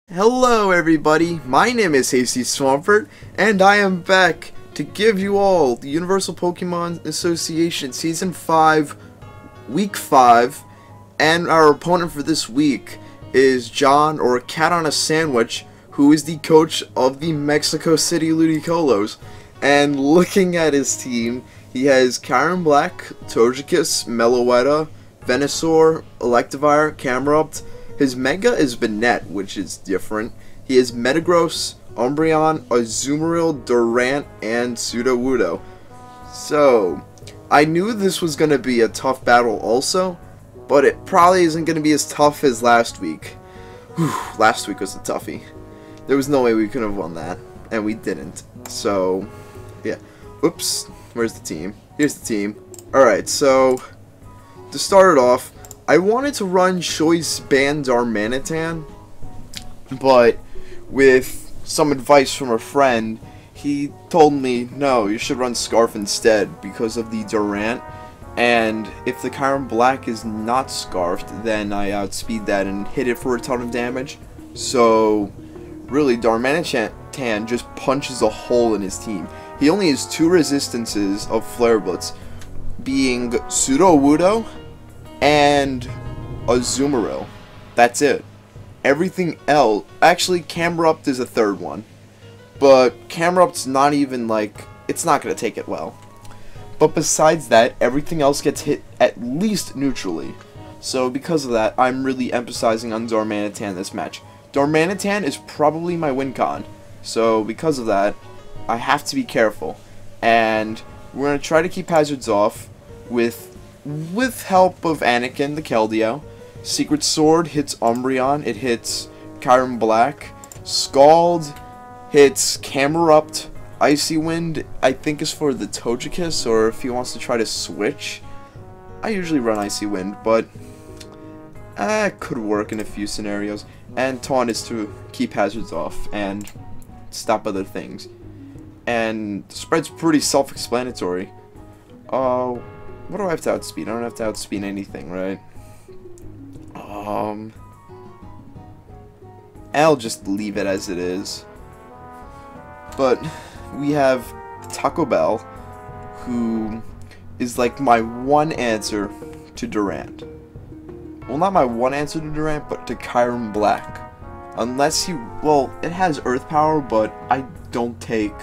Hello everybody, my name is Hasty Swampert, and I am back to give you all the Universal Pokemon Association Season 5, Week 5, and our opponent for this week is John, or Cat on a Sandwich, who is the coach of the Mexico City Ludicolos. And looking at his team, he has Kyron Black, Togekiss, Meloetta, Venusaur, Electivire, Camerupt. His Mega is Banette, which is different. He has Metagross, Umbreon, Azumarill, Durant, and Sudowoodo. So, I knew this was going to be a tough battle also, but it probably isn't going to be as tough as last week. Whew, last week was a toughie. There was no way we could have won that, and we didn't. So, yeah. Oops, where's the team? Here's the team. Alright, so, to start it off, I wanted to run Choice Band Darmanitan, but with some advice from a friend, he told me, no, you should run Scarf instead because of the Durant, and if the Kyron Black is not Scarfed, then I outspeed that and hit it for a ton of damage. So, really, Darmanitan just punches a hole in his team. He only has 2 resistances of Flare Blitz, being Sudowoodo and Azumarill. That's it. Everything else, actually Camerupt is a third one, but Camerupt's not even like, it's not going to take it well. But besides that, everything else gets hit at least neutrally. So because of that, I'm really emphasizing on Darmanitan this match. Darmanitan is probably my win con, so because of that, I have to be careful. And we're going to try to keep hazards off with help of Anakin, the Keldeo. Secret Sword hits Umbreon, it hits Kyron Black. Scald hits Camerupt. Icy Wind, I think, is for the Togekiss, or if he wants to try to switch. I usually run Icy Wind, but it could work in a few scenarios. And Taunt is to keep hazards off and stop other things. And the spread's pretty self-explanatory. What do I have to outspeed? I don't have to outspeed anything, right? I'll just leave it as it is. But we have Taco Bell, who is like my one answer to Durant. Well, not my one answer to Durant, but to Kyron Black. Unless he, well, it has Earth Power, but I don't take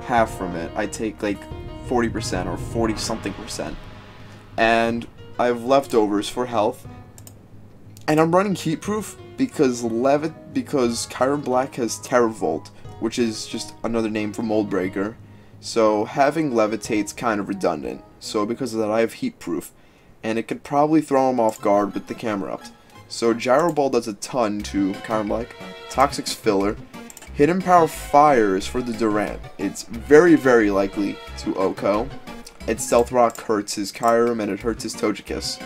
half from it. I take like 40% or 40-something%. And I have leftovers for health, and I'm running Heat Proof because Kyron Black has Terra Volt, which is just another name for Mold Breaker. So having Levitate's kind of redundant. So because of that, I have Heat Proof, and it could probably throw him off guard with the Camerupt. So Gyro Ball does a ton to Kyron Black. Toxic's Filler. Hidden Power Fire is for the Durant. It's very, very likely to OHKO. And Stealth Rock hurts his Kyurem, and it hurts his Togekiss.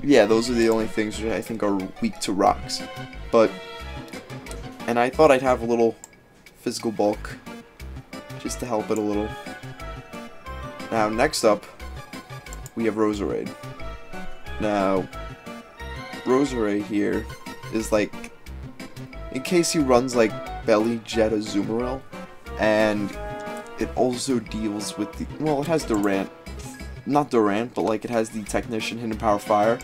Yeah, those are the only things that I think are weak to rocks. And I thought I'd have a little physical bulk, just to help it a little. Now, next up, we have Roserade. Now, Roserade here is like, in case he runs like Belly Jet Azumarill, and it also deals with the, well, it has Durant, not Durant, but like it has the Technician, Hidden Power Fire,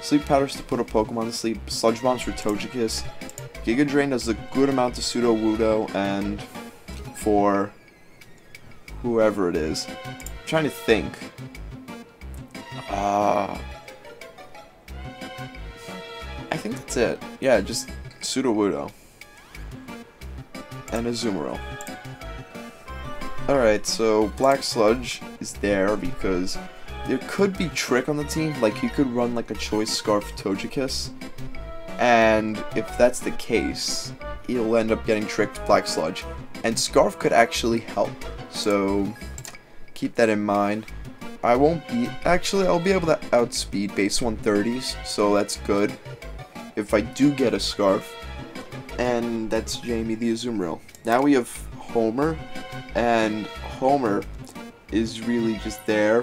Sleep Powders to put a Pokemon to sleep, Sludge Bombs for Togekiss, Giga Drain does a good amount to Sudowoodo, and for whoever it is, I'm trying to think, I think that's it, yeah, just Sudowoodo, and Azumarill. Alright, so Black Sludge is there because there could be Trick on the team, like you could run like a Choice Scarf Togekiss, and if that's the case, he'll end up getting tricked with Black Sludge, and Scarf could actually help, so keep that in mind. I won't be, actually I'll be able to outspeed base 130s, so that's good, if I do get a Scarf, and that's Jamie the Azumarill. Now we have Homer, and Homer is really just there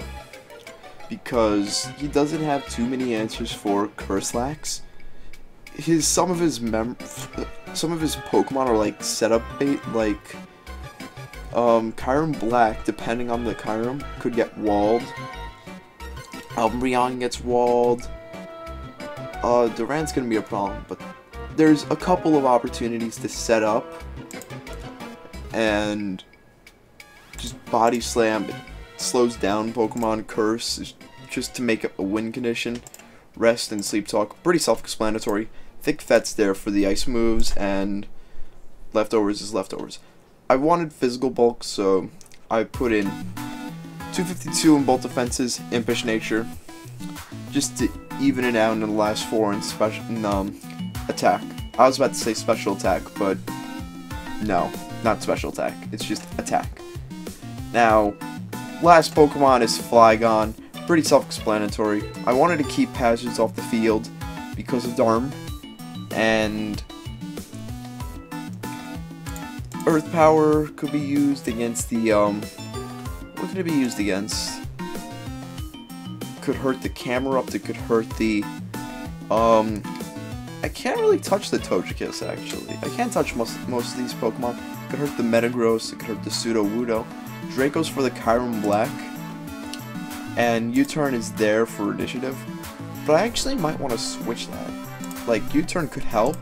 because he doesn't have too many answers for Curse Lax. some of his Pokemon are like setup bait, like Kyurem Black, depending on the Kyurem, could get walled. Umbreon gets walled. Durant's gonna be a problem, but there's a couple of opportunities to set up and just body slam. It slows down Pokemon. Curse just to make it a win condition. Rest and Sleep Talk, pretty self-explanatory. Thick Fet's there for the ice moves, and leftovers is leftovers. I wanted physical bulk, so I put in 252 in both defenses, Impish Nature, just to even it out in the last 4 in special attack. I was about to say special attack, but no, not special attack. It's just attack. Now, last Pokemon is Flygon. Pretty self-explanatory. I wanted to keep hazards off the field because of Darm, and Earth Power could be used against the what could it be used against? Could hurt the Camerupt. It could hurt the I can't really touch the Togekiss actually. I can't touch most of these Pokemon. It could hurt the Metagross. It could hurt the Sudowoodo. Draco's for the Kyurem Black. And U-Turn is there for initiative, but I actually might want to switch that. Like, U-Turn could help,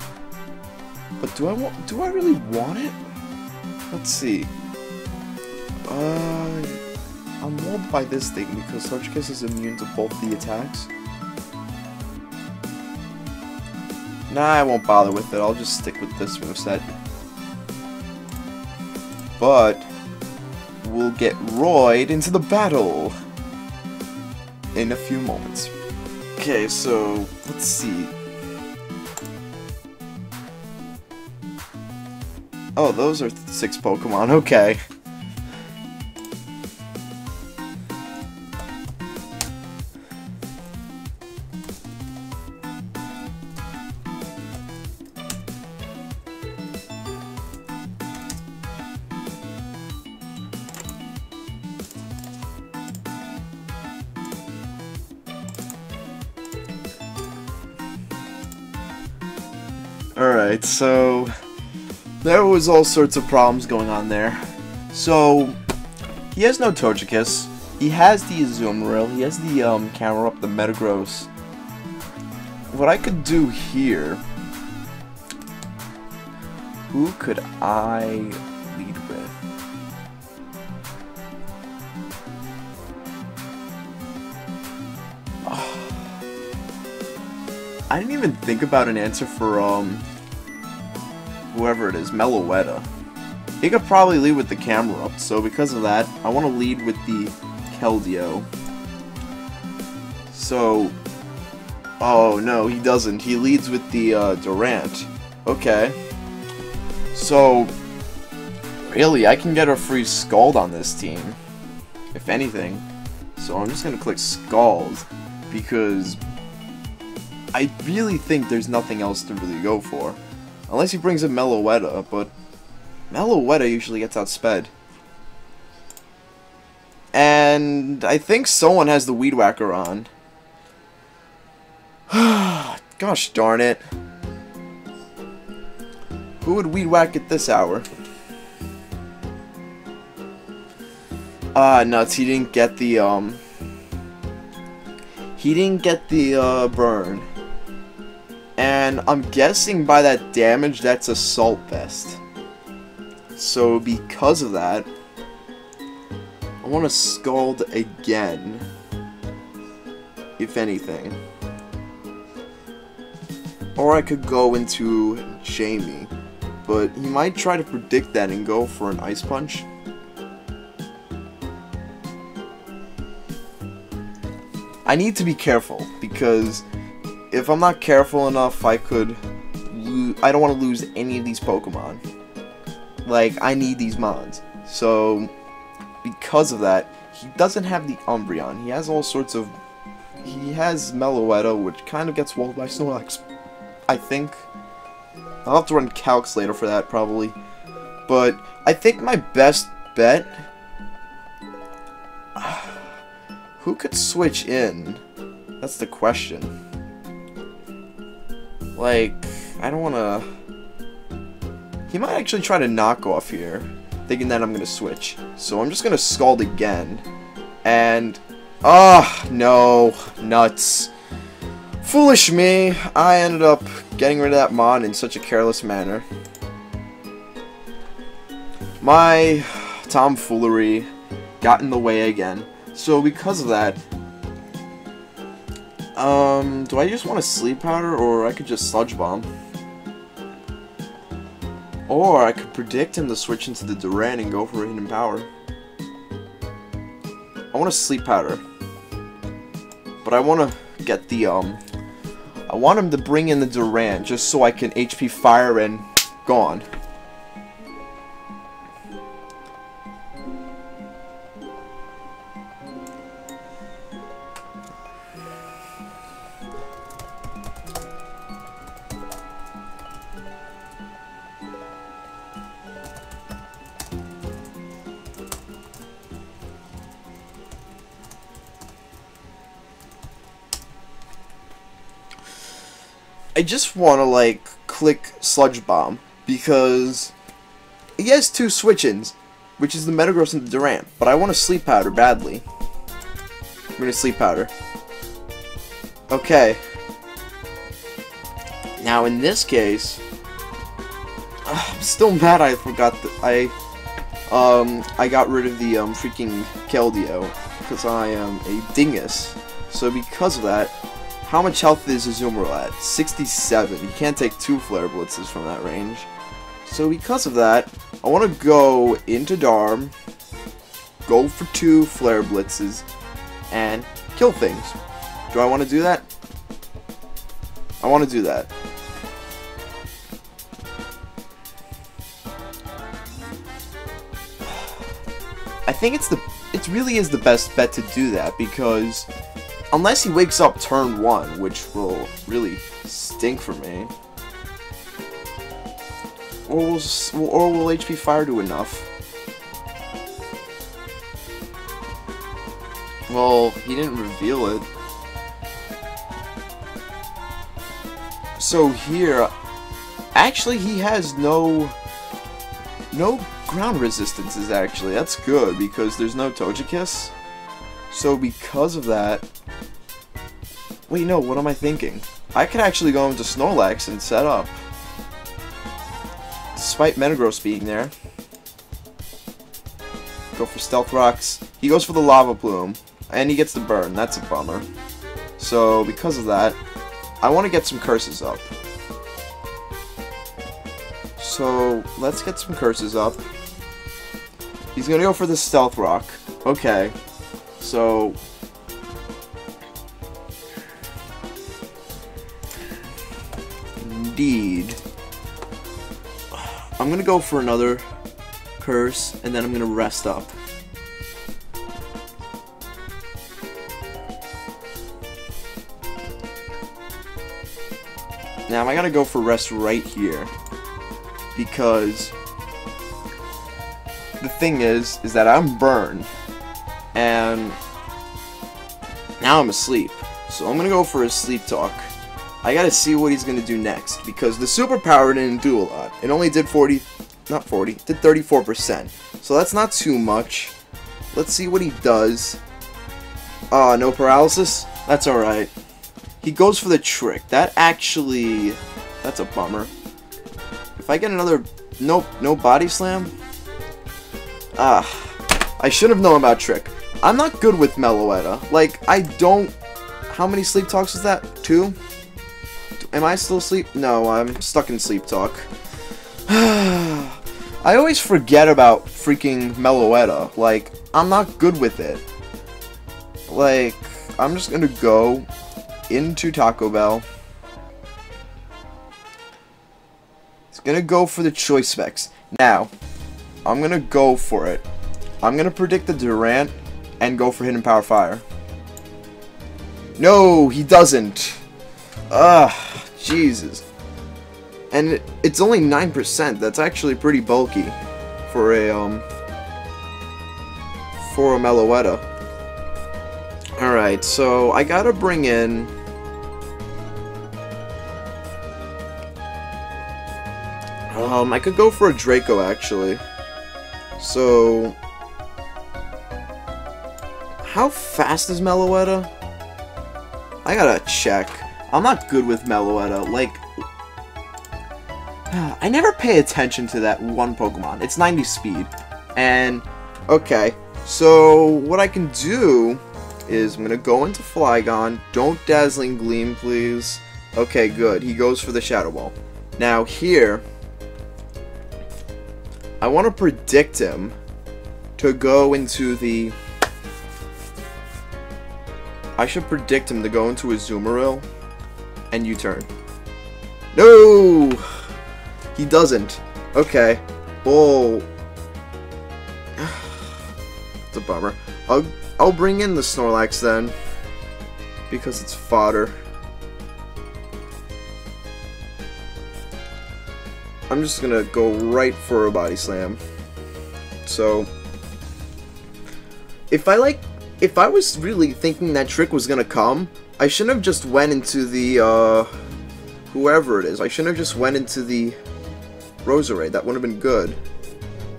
but do I really want it? Let's see. I'm walled by this thing because Togekiss is immune to both the attacks. Nah, I won't bother with it. I'll just stick with this moveset. But we'll get Royed into the battle in a few moments. Okay, so let's see. Oh, those are 6 Pokemon. Okay. Alright, so there was all sorts of problems going on there. So he has no Togekiss. He has the Azumarill. He has the Camerupt, the Metagross. What I could do here, who could I lead with? I didn't even think about an answer for whoever it is, Meloetta. He could probably lead with the Camerupt, so because of that, I want to lead with the Keldeo. So, oh no, he doesn't. He leads with the Durant. Okay. So, really, I can get a free Scald on this team, if anything. So I'm just gonna click Scald, because I really think there's nothing else to really go for. Unless he brings in Meloetta, but Meloetta usually gets outsped. And I think someone has the Weed Whacker on. Gosh darn it. Who would Weed Whack at this hour? Nuts, he didn't get the, burn. And I'm guessing by that damage, that's Assault Vest. So because of that, I want to Scald again, if anything. Or I could go into Jamie, but he might try to predict that and go for an Ice Punch. I need to be careful, because if I'm not careful enough, I don't want to lose any of these Pokemon. Like, I need these mons. So, because of that, he doesn't have the Umbreon. He has all sorts of... He has Meloetta, which kind of gets walled by Snorlax, I think. I'll have to run calcs later for that, probably. But I think my best bet... Who could switch in? That's the question. Like, I don't want to... He might actually try to knock off here, thinking that I'm going to switch. So I'm just going to Scald again. And... oh, no. Nuts. Foolish me. I ended up getting rid of that mon in such a careless manner. My tomfoolery got in the way again. So because of that... do I just want a Sleep Powder, or I could just Sludge Bomb? Or I could predict him to switch into the Duran and go for a Hidden Power. I want a Sleep Powder. But I want to get the, I want him to bring in the Duran just so I can HP Fire and gone. I just want to, like, click Sludge Bomb, because he has two switch-ins, which is the Metagross and the Durant, but I want a Sleep Powder badly. I'm going to Sleep Powder. Okay. Now, in this case, I'm still mad I forgot that I got rid of the, freaking Keldeo, because I am a dingus. So because of that, how much health is Azumarill at? 67. You can't take 2 Flare Blitzes from that range. So because of that, I want to go into Darm, go for 2 Flare Blitzes, and kill things. Do I want to do that? I want to do that. I think it really is the best bet to do that, because unless he wakes up turn 1, which will really stink for me. Or will HP Fire do enough? Well, he didn't reveal it. So here, actually he has no ground resistances actually. That's good, because there's no Togekiss. So because of that... Wait, no, what am I thinking? I could actually go into Snorlax and set up. Despite Metagross being there. Go for Stealth Rocks. He goes for the Lava Plume. And he gets the burn. That's a bummer. So, because of that, I want to get some curses up. So, let's get some curses up. He's going to go for the Stealth Rock. Okay. So... indeed. I'm gonna go for another curse, and then I'm gonna rest up. Now I gotta go for rest right here, because the thing is that I'm burned, and now I'm asleep. So I'm gonna go for a Sleep Talk. I gotta see what he's gonna do next, because the superpower didn't do a lot. It only did 34%. So that's not too much. Let's see what he does. No paralysis? That's alright. He goes for the trick. That's a bummer. If I get another, nope, no body slam? I should have known about trick. I'm not good with Meloetta. Like, I don't, how many Sleep Talks is that? 2? Am I still asleep? No, I'm stuck in Sleep Talk. I always forget about freaking Meloetta. Like, I'm not good with it. Like, I'm just gonna go into Taco Bell. It's gonna go for the Choice Specs. Now, I'm gonna go for it. I'm gonna predict the Durant and go for Hidden Power Fire. No, he doesn't. Jesus. And it's only 9%. That's actually pretty bulky for a Meloetta. Alright, so I gotta bring in I could go for a Draco, actually. So... how fast is Meloetta? I gotta check. I'm not good with Meloetta. Like... I never pay attention to that one Pokemon. It's 90 speed. And... okay. So, what I can do is I'm gonna go into Flygon. Don't Dazzling Gleam, please. Okay, good. He goes for the Shadow Ball. Now, here... I want to predict him to go into the... I should predict him to go into a Azumarill and U-turn. No! He doesn't. Okay. Oh. It's a bummer. I'll bring in the Snorlax then, because it's fodder. I'm just gonna go right for a Body Slam. So, if I was really thinking that trick was gonna come, I shouldn't have just went into the, whoever it is. I shouldn't have just went into the Roserade. That would have been good.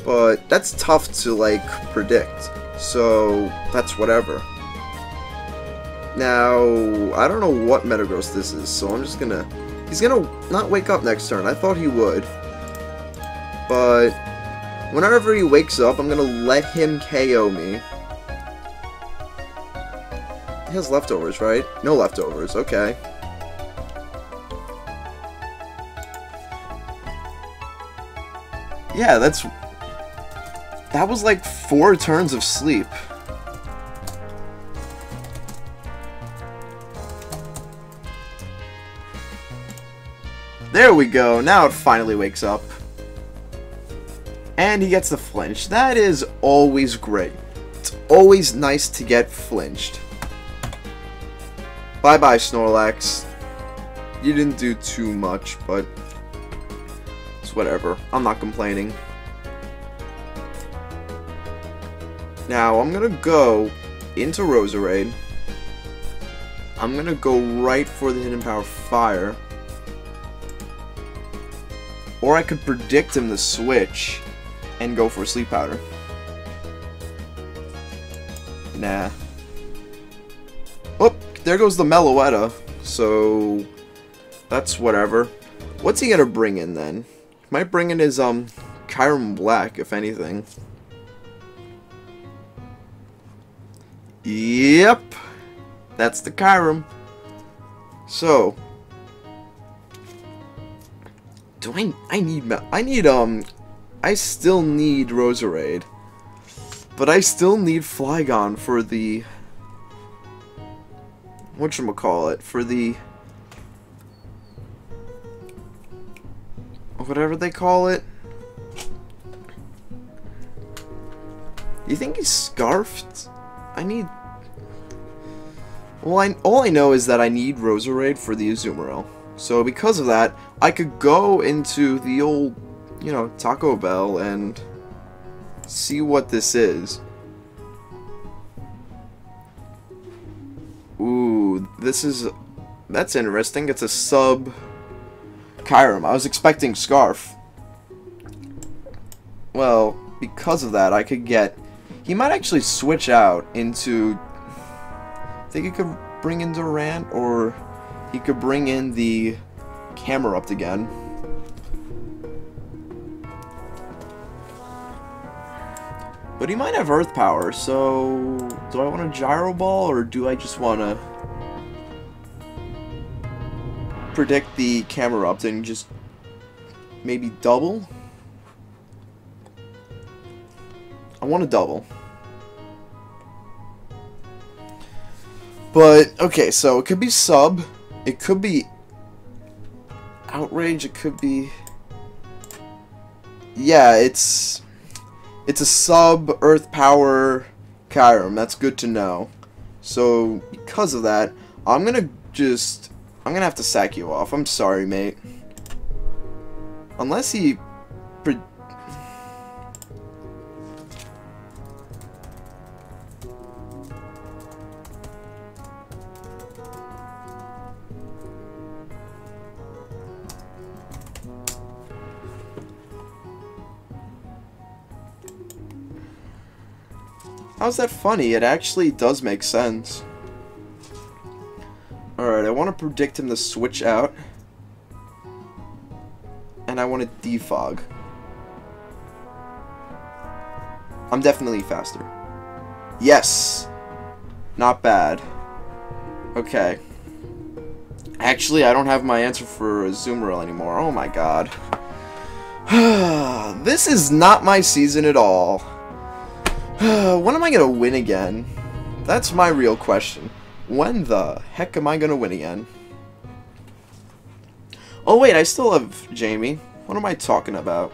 But that's tough to, like, predict. So, that's whatever. Now, I don't know what Metagross this is, so I'm just gonna... He's gonna not wake up next turn. I thought he would. But whenever he wakes up, I'm gonna let him KO me. He has leftovers, right? No leftovers, okay. Yeah, that was like 4 turns of sleep. There we go, now it finally wakes up. And he gets the flinch. That is always great. It's always nice to get flinched. Bye-bye, Snorlax. You didn't do too much, but it's whatever. I'm not complaining. Now, I'm gonna go into Roserade. I'm gonna go right for the Hidden Power Fire. Or I could predict him to switch and go for Sleep Powder. Nah. Oh, there goes the Meloetta. So, that's whatever. What's he gonna bring in then? He might bring in his, Kyurem Black, if anything. Yep. That's the Kyurem. So, I still need Roserade. But I still need Flygon for the... whatchamacallit? For the... whatever they call it. You think he's scarfed? I need... well, all I know is that I need Roserade for the Azumarill. So because of that, I could go into the old, you know, Taco Bell and see what this is. Ooh, that's interesting. It's a sub Kyurem. I was expecting Scarf. Well, because of that, I could get... he might actually switch out into... I think he could bring in Durant, or he could bring in the Camerupt again. But he might have Earth Power, so... do I want a Gyro Ball, or do I just want to predict the Camerupt and just maybe double? I want to double. But, okay, so it could be Sub, it could be Outrage, it could be... yeah, it's a Sub Earth Power Kyurem. That's good to know. So, because of that, I'm gonna have to sack you off. I'm sorry, mate. Unless he... How's that funny? It actually does make sense. Alright, I want to predict him to switch out. And I want to defog. I'm definitely faster. Yes! Not bad. Okay. Actually, I don't have my answer for a Zoomeril anymore. Oh my god. This is not my season at all. When am I gonna win again? That's my real question. When the heck am I gonna win again? Oh wait, I still have Jamie. What am I talking about?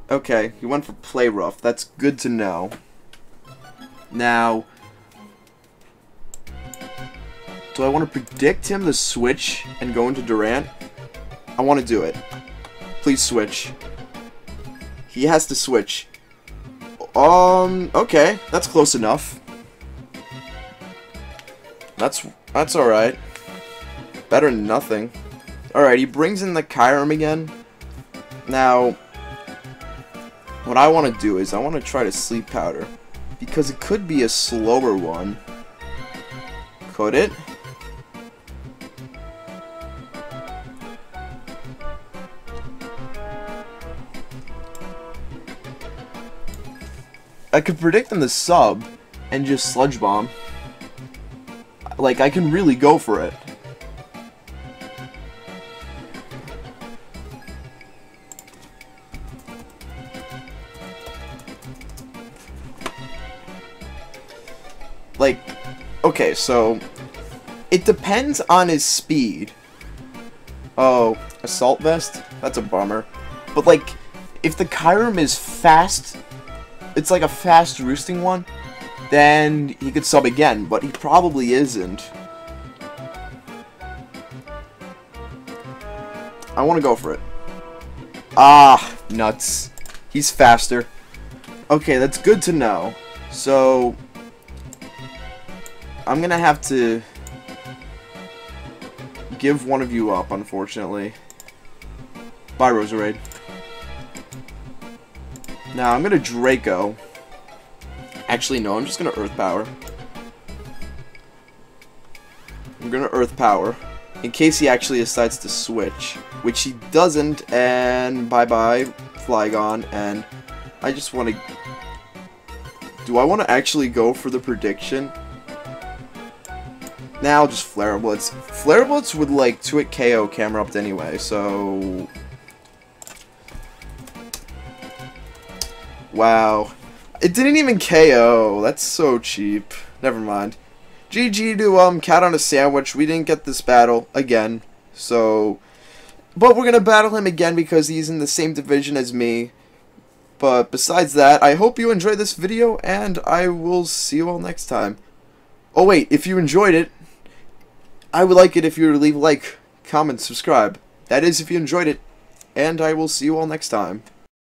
Okay, he went for play rough. That's good to know. Now, do I want to predict him to switch and go into Durant? I want to do it. Please switch. He has to switch. Okay, that's close enough. That's alright. Better than nothing. Alright, he brings in the Kyurem again. Now, what I want to do is I want to try to Sleep Powder. Because it could be a slower one. Could it? I could predict them to sub and just Sludge Bomb. Like, I can really go for it. Like, okay, so it depends on his speed. Oh, Assault Vest? That's a bummer. But, like, if the Kyurem is fast, it's like a fast roosting one, then he could sub again, but he probably isn't. I want to go for it. Ah, nuts. He's faster. Okay, that's good to know. So, I'm gonna have to give one of you up, unfortunately. Bye, Roserade. Now, I'm gonna Draco. Actually, no, I'm just gonna Earth Power. I'm gonna Earth Power. In case he actually decides to switch. Which he doesn't, and bye-bye, Flygon, and I just want to... Do I want to actually go for the prediction? Now I'll just Flare Blitz. Flare Blitz would, like, 2-hit KO Camerupt anyway, so... Wow. It didn't even KO. That's so cheap. Never mind. GG to Cat on a Sandwich. We didn't get this battle again. So, but we're gonna battle him again because he's in the same division as me. But besides that, I hope you enjoyed this video, and I will see you all next time. Oh wait, if you enjoyed it, I would like it if you were to leave a like, comment, subscribe. That is if you enjoyed it, and I will see you all next time.